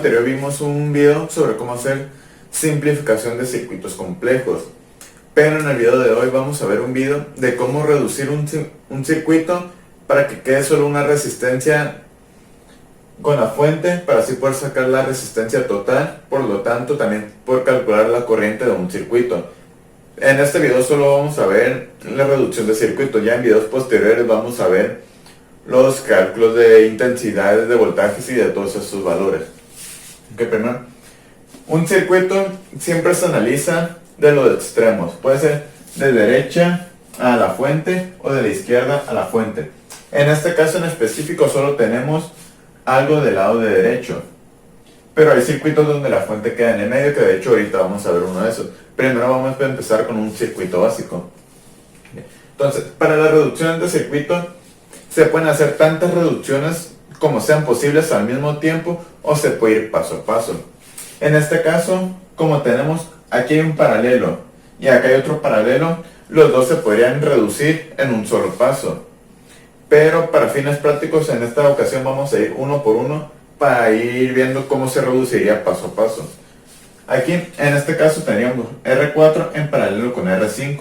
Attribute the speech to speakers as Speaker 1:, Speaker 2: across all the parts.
Speaker 1: anterior vimos un video sobre cómo hacer simplificación de circuitos complejos. Pero en el video de hoy vamos a ver un video de cómo reducir un circuito para que quede solo una resistencia con la fuente, para así poder sacar la resistencia total, por lo tanto también poder calcular la corriente de un circuito. En este video solo vamos a ver la reducción de circuito, ya en videos posteriores vamos a ver los cálculos de intensidades, de voltajes y de todos esos valores. Ok, primero, un circuito siempre se analiza de los extremos, puede ser de derecha a la fuente o de la izquierda a la fuente. En este caso en específico solo tenemos algo del lado de derecho, pero hay circuitos donde la fuente queda en el medio, que de hecho ahorita vamos a ver uno de esos. Primero vamos a empezar con un circuito básico. Entonces, para la reducción de circuito se pueden hacer tantas reducciones como sean posibles al mismo tiempo, o se puede ir paso a paso. En este caso, como tenemos aquí hay un paralelo y acá hay otro paralelo, los dos se podrían reducir en un solo paso. Pero para fines prácticos en esta ocasión vamos a ir uno por uno para ir viendo cómo se reduciría paso a paso. Aquí en este caso teníamos R4 en paralelo con R5,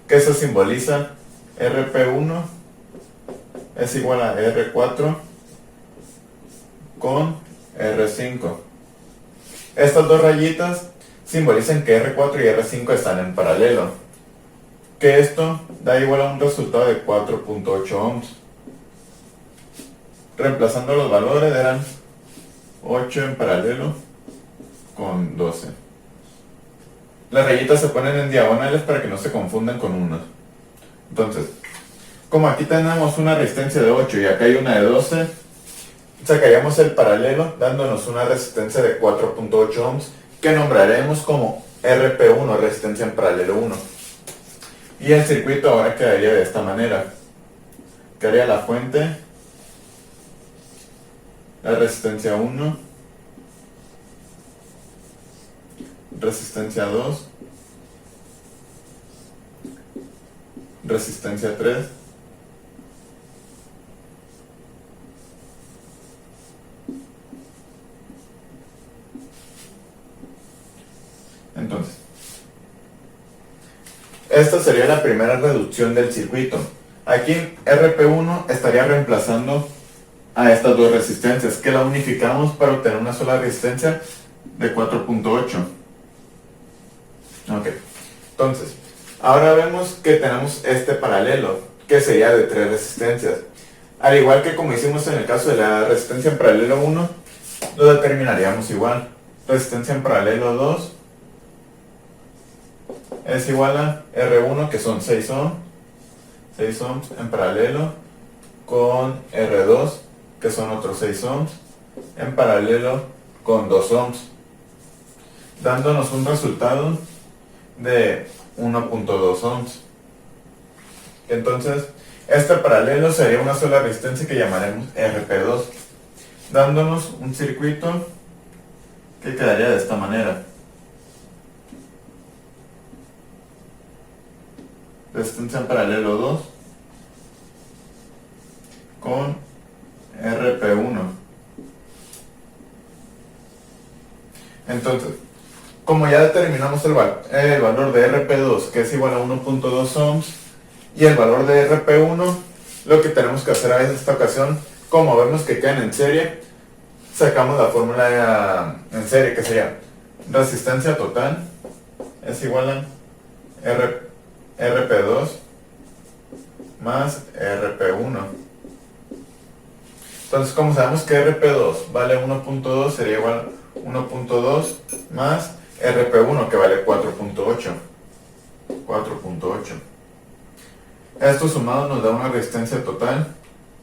Speaker 1: que se simboliza RP1 es igual a R4 con R5. Estas dos rayitas simbolizan que R4 y R5 están en paralelo, que esto da igual a un resultado de 4.8 ohms. Reemplazando los valores eran 8 en paralelo con 12. Las rayitas se ponen en diagonales para que no se confundan con unos. Entonces, como aquí tenemos una resistencia de 8 y acá hay una de 12, sacaríamos el paralelo dándonos una resistencia de 4.8 ohms que nombraremos como RP1, resistencia en paralelo 1. Y el circuito ahora quedaría de esta manera. Quedaría la fuente, la resistencia 1, resistencia 2, resistencia 3, entonces, esta sería la primera reducción del circuito. Aquí RP1 estaría reemplazando a estas dos resistencias, que la unificamos para obtener una sola resistencia de 4.8. Ok, entonces, ahora vemos que tenemos este paralelo, que sería de 3 resistencias. Al igual que como hicimos en el caso de la resistencia en paralelo 1, lo determinaríamos igual. Resistencia en paralelo 2 es igual a R1, que son 6 ohms, 6 ohms en paralelo con R2, que son otros 6 ohms, en paralelo con 2 ohms, dándonos un resultado de 1.2 ohms. Entonces, este paralelo sería una sola resistencia que llamaremos RP2, dándonos un circuito que quedaría de esta manera. Resistencia en paralelo 2 con RP1. Entonces, como ya determinamos el valor de RP2, que es igual a 1.2 ohms, y el valor de RP1, lo que tenemos que hacer en esta ocasión, como vemos que quedan en serie, sacamos la fórmula en serie, que sería resistencia total es igual a RP2 más RP1. Entonces, como sabemos que RP2 vale 1.2, sería igual a 1.2 más RP1, que vale 4.8. Esto sumado nos da una resistencia total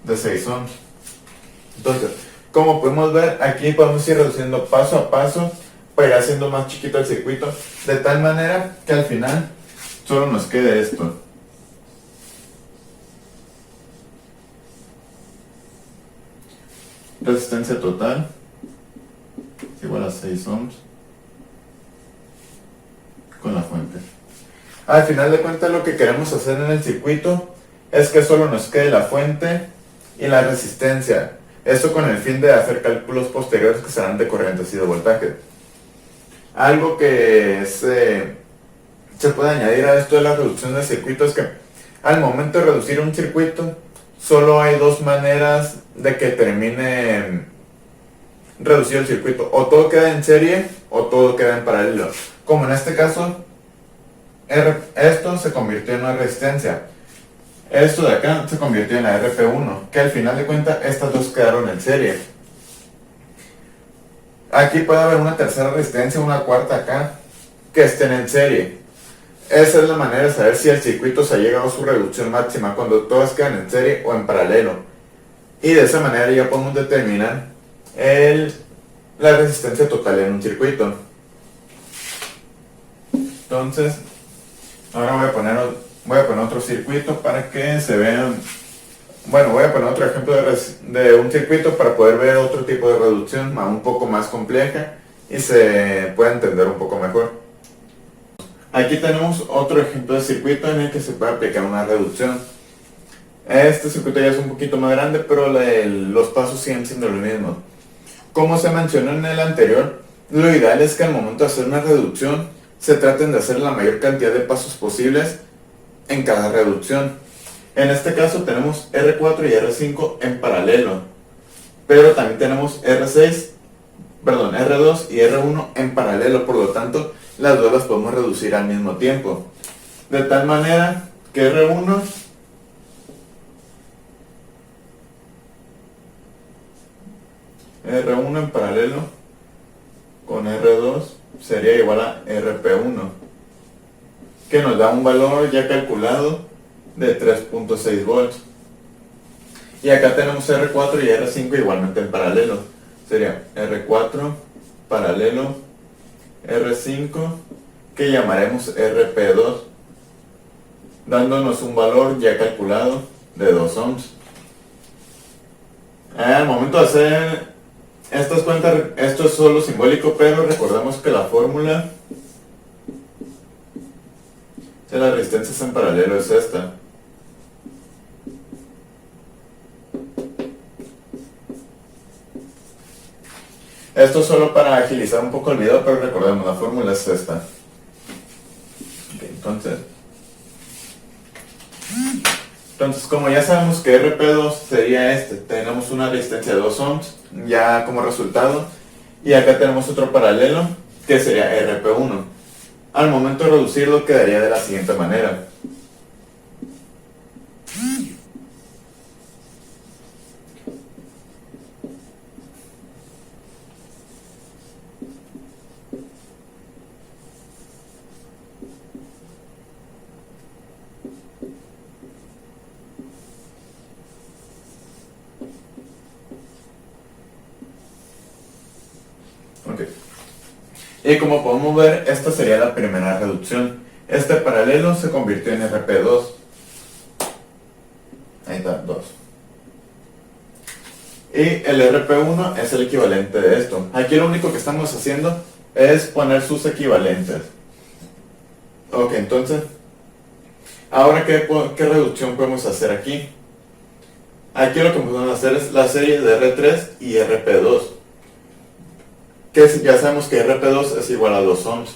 Speaker 1: de 6 ohms. Entonces, como podemos ver, aquí podemos ir reduciendo paso a paso para ir haciendo más chiquito el circuito, de tal manera que al final solo nos quede esto. Resistencia total es igual a 6 ohms con la fuente. Al final de cuentas, lo que queremos hacer en el circuito es que solo nos quede la fuente y la resistencia. Esto con el fin de hacer cálculos posteriores que serán de corrientes y de voltaje. Algo que se puede añadir a esto de la reducción de circuito es que al momento de reducir un circuito, solo hay dos maneras de que termine reducido el circuito. O todo queda en serie o todo queda en paralelo. Como en este caso, esto se convirtió en una resistencia. Esto de acá se convirtió en la RP1, que al final de cuentas estas dos quedaron en serie. Aquí puede haber una tercera resistencia, una cuarta acá, que estén en serie. Esa es la manera de saber si el circuito se ha llegado a su reducción máxima, cuando todas quedan en serie o en paralelo. Y de esa manera ya podemos determinar la resistencia total en un circuito. Entonces, ahora voy a poner otro circuito para que se vean. Bueno, voy a poner otro ejemplo de un circuito para poder ver otro tipo de reducción un poco más compleja y se pueda entender un poco mejor. Aquí tenemos otro ejemplo de circuito en el que se puede aplicar una reducción. Este circuito ya es un poquito más grande, pero los pasos siguen siendo los mismos. Como se mencionó en el anterior, lo ideal es que al momento de hacer una reducción se traten de hacer la mayor cantidad de pasos posibles en cada reducción. En este caso tenemos R4 y R5 en paralelo, pero también tenemos R2 y R1 en paralelo, por lo tanto las dos las podemos reducir al mismo tiempo. De tal manera que R1 en paralelo con R2 sería igual a RP1, que nos da un valor ya calculado de 3.6 volts. Y acá tenemos R4 y R5 igualmente en paralelo. Sería R4 paralelo R5, que llamaremos RP2, dándonos un valor ya calculado de 2 ohms. Al momento de hacer estas cuentas, esto es solo simbólico, pero recordemos que la fórmula de las resistencias en paralelo es esta. Esto solo para agilizar un poco el video, pero recordemos, la fórmula es esta. Okay, entonces, como ya sabemos que RP2 sería tenemos una resistencia de 2 ohms ya como resultado, y acá tenemos otro paralelo que sería RP1. Al momento de reducirlo quedaría de la siguiente manera. Y como podemos ver, esta sería la primera reducción. Este paralelo se convirtió en RP2. Ahí está, 2. Y el RP1 es el equivalente de esto. Aquí lo único que estamos haciendo es poner sus equivalentes. Ok, entonces, ahora ¿qué reducción podemos hacer aquí? Aquí lo que podemos hacer es la serie de R3 y RP2. Que ya sabemos que RP2 es igual a 2 ohms.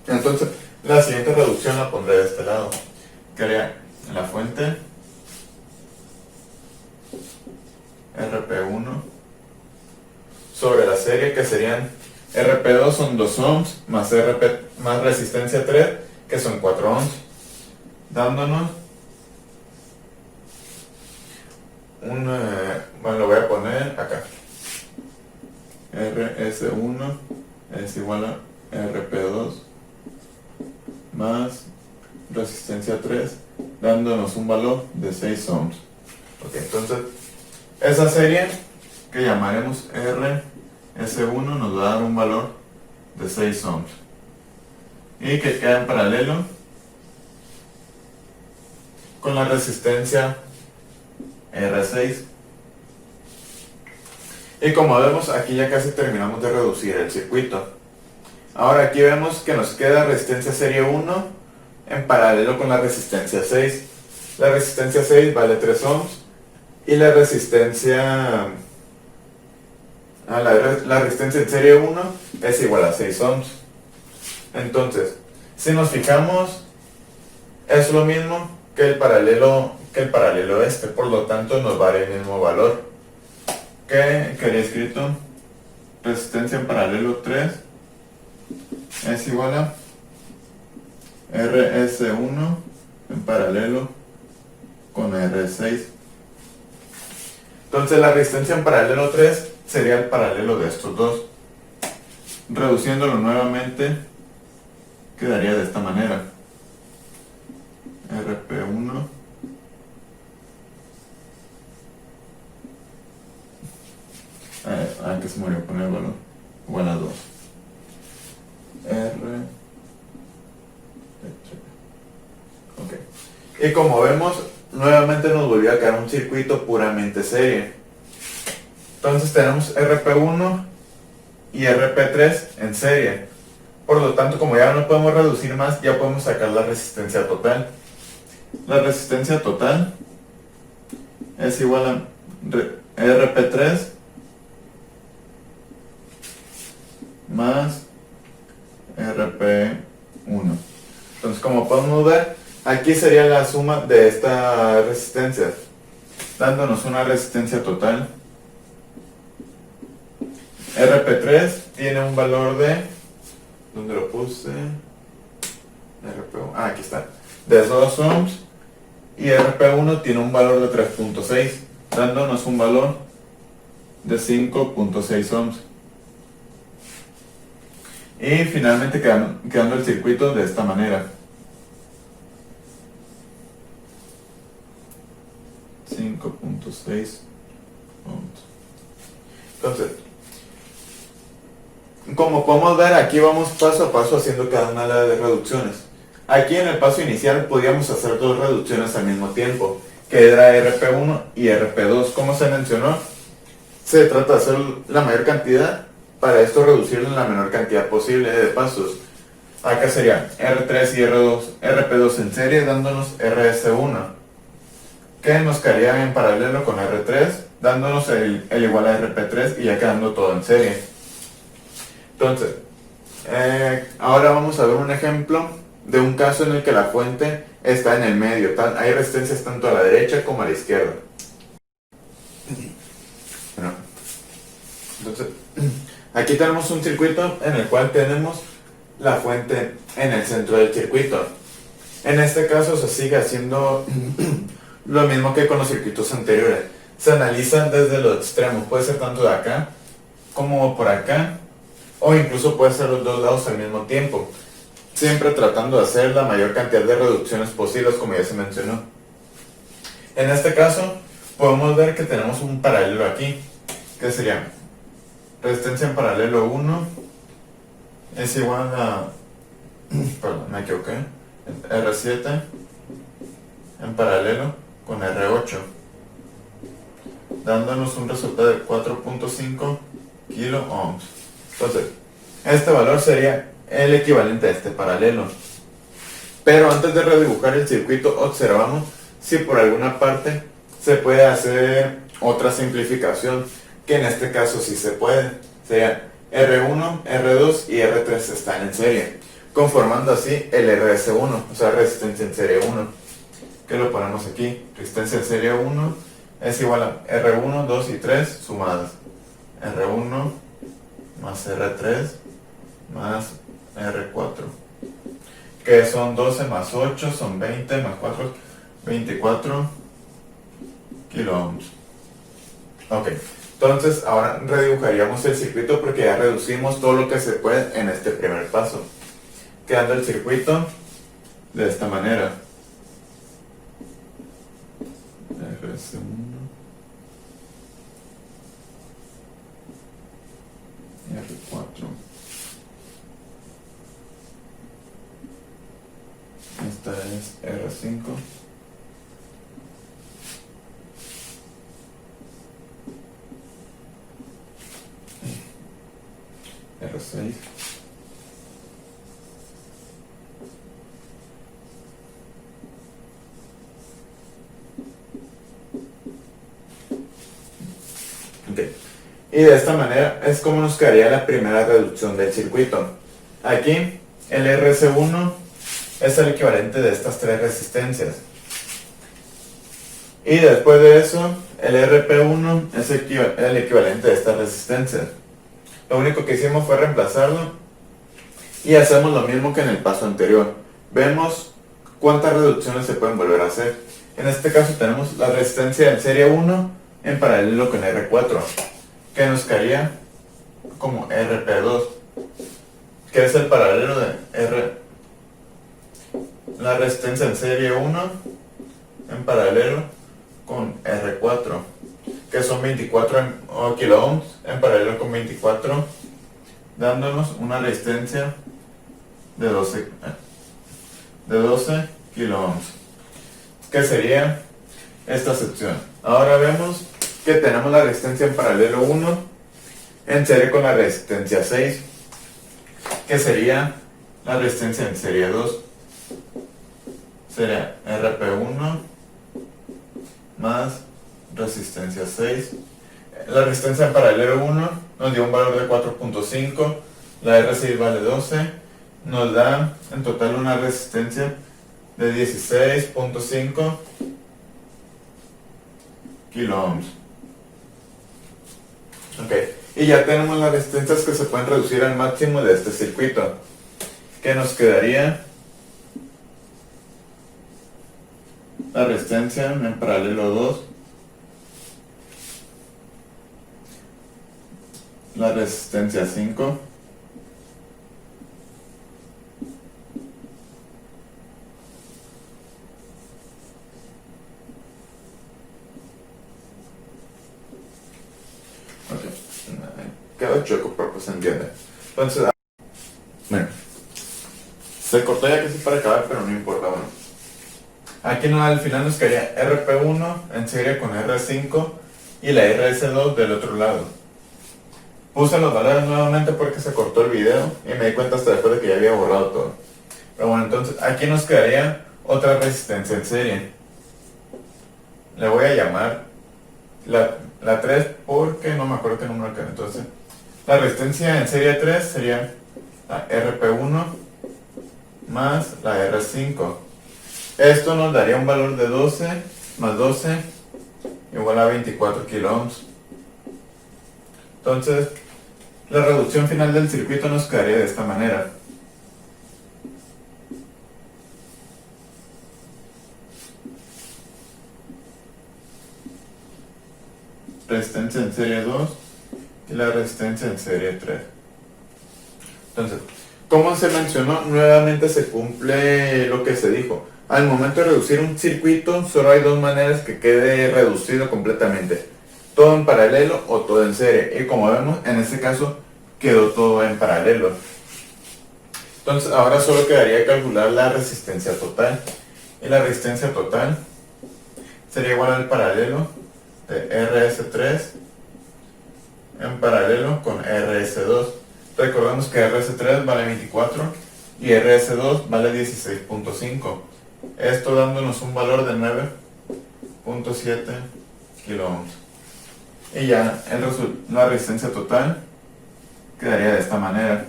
Speaker 1: Entonces, la siguiente reducción la pondré de este lado. Que haría la fuente RP1 sobre la serie, que serían RP2 son 2 ohms más más resistencia 3, que son 4 ohms, dándonos bueno, lo voy a poner acá. RS1 es igual a RP2 más resistencia 3, dándonos un valor de 6 ohms. Ok, entonces esa serie que llamaremos RS1 nos va a dar un valor de 6 ohms y que queda en paralelo con la resistencia R6. Y como vemos, aquí ya casi terminamos de reducir el circuito. Ahora aquí vemos que nos queda resistencia serie 1 en paralelo con la resistencia 6. La resistencia 6 vale 3 ohms y la resistencia La resistencia en serie 1 es igual a 6 ohms. Entonces, si nos fijamos, es lo mismo que el paralelo este, por lo tanto nos va a dar el mismo valor. Que quedaría escrito resistencia en paralelo 3 es igual a RS1 en paralelo con R6. Entonces la resistencia en paralelo 3 sería el paralelo de estos dos. Reduciéndolo nuevamente quedaría de esta manera. RP1 que se me olvidó poner el valor igual a 2 ok. Y como vemos, nuevamente nos volvió a quedar un circuito puramente serie. Entonces tenemos RP1 y RP3 en serie. Por lo tanto, como ya no podemos reducir más, ya podemos sacar la resistencia total. La resistencia total es igual a RP3 más RP1. Entonces, como podemos ver, aquí sería la suma de esta resistencia, dándonos una resistencia total. RP3 tiene un valor de... ¿Dónde lo puse? RP1, aquí está. De 2 ohms. Y RP1 tiene un valor de 3.6, dándonos un valor de 5.6 ohms. Y finalmente quedando el circuito de esta manera. 5.6 ohms. Entonces, como podemos ver, aquí vamos paso a paso haciendo cada una de las reducciones. Aquí en el paso inicial podíamos hacer dos reducciones al mismo tiempo, que era RP1 y RP2. Como se mencionó, se trata de hacer la mayor cantidad, para esto reducirlo en la menor cantidad posible de pasos. Acá sería R3 y RP2 en serie, dándonos RS1, que nos quedaría en paralelo con R3, dándonos el igual a RP3 y ya quedando todo en serie. Entonces, ahora vamos a ver un ejemplo de un caso en el que la fuente está en el medio. Hay resistencias tanto a la derecha como a la izquierda. Bueno, entonces, aquí tenemos un circuito en el cual tenemos la fuente en el centro del circuito. En este caso se sigue haciendo lo mismo que con los circuitos anteriores. Se analizan desde los extremos, puede ser tanto de acá como por acá, o incluso puede ser los dos lados al mismo tiempo, siempre tratando de hacer la mayor cantidad de reducciones posibles, como ya se mencionó. En este caso podemos ver que tenemos un paralelo aquí, que sería resistencia en paralelo 1 es igual a, perdón, me equivoqué, R7 en paralelo con R8, dándonos un resultado de 4.5 kilo ohms. Entonces, este valor sería el equivalente a este paralelo. Pero antes de redibujar el circuito, observamos si por alguna parte se puede hacer otra simplificación, que en este caso sí se puede. Sería R1, R2 y R3 están en serie, conformando así el RS1, o sea, resistencia en serie 1. Que lo ponemos aquí, resistencia en serie 1 es igual a R1, 2 y 3 sumadas. R1 más R3 más R4, que son 12 más 8, son 20 más 4, 24 kilo ohms. Ok, entonces ahora redibujaríamos el circuito porque ya reducimos todo lo que se puede en este primer paso, quedando el circuito de esta manera. RS1 R4. Esta es R5. R6. Ok. Y de esta manera es como nos quedaría la primera reducción del circuito. Aquí el RC1 es el equivalente de estas tres resistencias. Y después de eso, el RP1 es el equivalente de estas resistencias. Lo único que hicimos fue reemplazarlo y hacemos lo mismo que en el paso anterior. Vemos cuántas reducciones se pueden volver a hacer. En este caso tenemos la resistencia en serie 1 en paralelo con R4, que nos quedaría como RP2, que es el paralelo de la resistencia en serie 1 en paralelo con R4, que son 24 kilo ohms en paralelo con 24, dándonos una resistencia de 12 kilo ohms, que sería esta sección. Ahora vemos que tenemos la resistencia en paralelo 1 en serie con la resistencia 6, que sería la resistencia en serie 2. Sería RP1 más resistencia 6. La resistencia en paralelo 1 nos dio un valor de 4.5, la R6 vale 12, nos da en total una resistencia de 16.5 kilo ohms. Ok, y ya tenemos las resistencias que se pueden reducir al máximo de este circuito, que nos quedaría la resistencia en paralelo 2, la resistencia 5, quedó choco, pero pues se entiende. Entonces, bueno, se cortó ya casi para acabar, pero no importa. Bueno, aquí no, al final nos quedaría RP1 en serie con R5 y la RS2 del otro lado. Puse los valores nuevamente porque se cortó el video y me di cuenta hasta después de que ya había borrado todo. Pero bueno, entonces aquí nos quedaría otra resistencia en serie. Le voy a llamar la 3 porque no me acuerdo qué número queda. Entonces, la resistencia en serie 3 sería la RP1 más la R5. Esto nos daría un valor de 12 más 12 igual a 24 kilo ohms. Entonces, la reducción final del circuito nos quedaría de esta manera. Resistencia en serie 2 y la resistencia en serie 3. Entonces, como se mencionó, nuevamente se cumple lo que se dijo. Al momento de reducir un circuito, solo hay dos maneras que quede reducido completamente: todo en paralelo o todo en serie. Y como vemos, en este caso quedó todo en paralelo. Entonces, ahora solo quedaría calcular la resistencia total. Y la resistencia total sería igual al paralelo de RS3 en paralelo con RS2. Recordemos que RS3 vale 24 y RS2 vale 16.5. Esto dándonos un valor de 9.7 kilo ohms. Y ya la resistencia total quedaría de esta manera.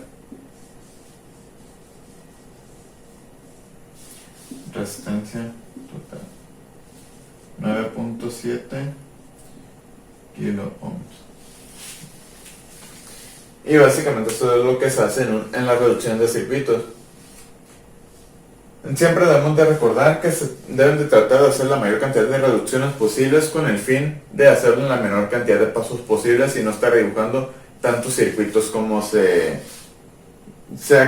Speaker 1: Resistencia total 9.7 kilo ohms. Y básicamente esto es lo que se hace en la reducción de circuitos. Siempre debemos de recordar que se deben de tratar de hacer la mayor cantidad de reducciones posibles con el fin de hacerlo en la menor cantidad de pasos posibles y no estar dibujando tantos circuitos como sea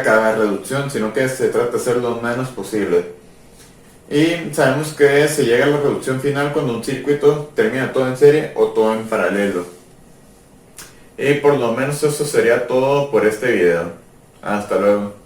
Speaker 1: cada reducción, sino que se trata de hacer lo menos posible. Y sabemos que se llega a la reducción final cuando un circuito termina todo en serie o todo en paralelo. Y por lo menos eso sería todo por este video. Hasta luego.